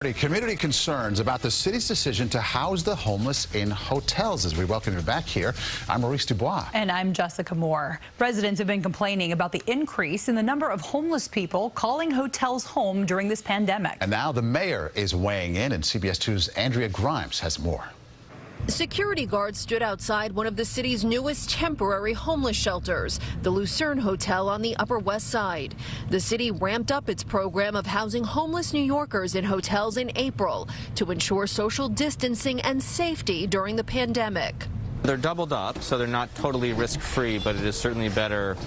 Community concerns about the city's decision to house the homeless in hotels. As we welcome you back here, I'm Maurice Dubois. And I'm Jessica Moore. Residents have been complaining about the increase in the number of homeless people calling hotels home during this pandemic. And now the mayor is weighing in, and CBS 2's Andrea Grymes has more. Security guards stood outside one of the city's newest temporary homeless shelters, the Lucerne Hotel on the Upper West Side. The city ramped up its program of housing homeless New Yorkers in hotels in April to ensure social distancing and safety during the pandemic. They're doubled up, so they're not totally risk-free, but it is certainly better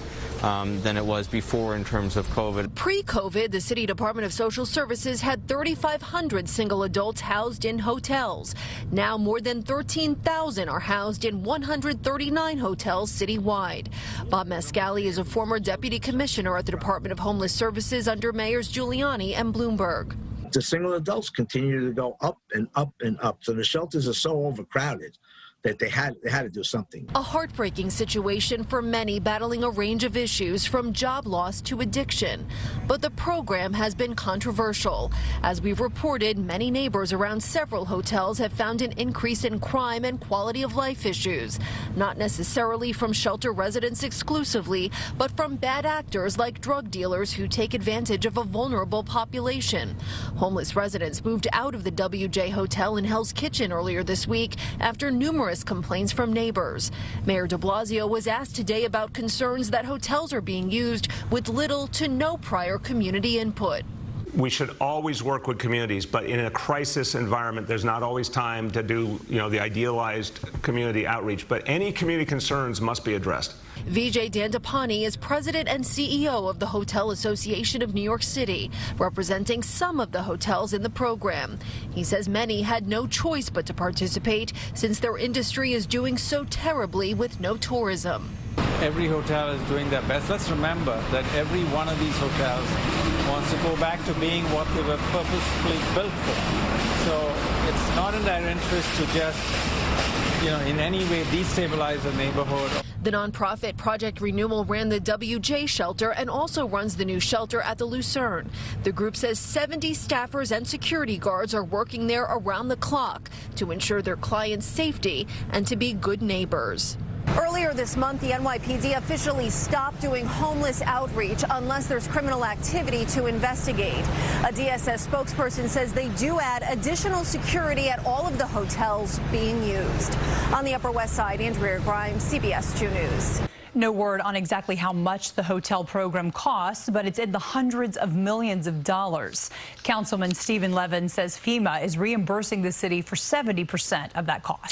than it was before in terms of COVID. Pre-COVID, the City Department of Social Services had 3,500 single adults housed in hotels. Now more than 13,000 are housed in 139 hotels citywide. Bob Mascali is a former deputy commissioner at the Department of Homeless Services under Mayors Giuliani and Bloomberg. The single adults continue to go up and up and up, so the shelters are so overcrowded that they had to do something. A heartbreaking situation for many battling a range of issues from job loss to addiction. But the program has been controversial. As we've reported, many neighbors around several hotels have found an increase in crime and quality of life issues, not necessarily from shelter residents exclusively, but from bad actors like drug dealers who take advantage of a vulnerable population. Homeless residents moved out of the WJ Hotel in Hell's Kitchen earlier this week after numerous complaints from neighbors. Mayor de Blasio was asked today about concerns that hotels are being used with little to no prior community input. We should always work with communities, but in a crisis environment, there's not always time to do, the idealized community outreach. But any community concerns must be addressed. Vijay Dandapani is president and CEO of the Hotel Association of New York City, representing some of the hotels in the program. He says many had no choice but to participate since their industry is doing so terribly with no tourism. Every hotel is doing their best. Let's remember that every one of these hotels wants to go back to being what they were purposefully built for. So it's not in their interest to just, in any way destabilize the neighborhood. The nonprofit Project Renewal ran the WJ shelter and also runs the new shelter at the Lucerne. The group says 70 staffers and security guards are working there around the clock to ensure their clients' safety and to be good neighbors. Earlier this month, the NYPD officially stopped doing homeless outreach unless there's criminal activity to investigate. A DSS spokesperson says they do add additional security at all of the hotels being used. On the Upper West Side, Andrea Grymes, CBS 2 News. No word on exactly how much the hotel program costs, but it's in the hundreds of millions of dollars. Councilman Stephen Levin says FEMA is reimbursing the city for 70% of that cost.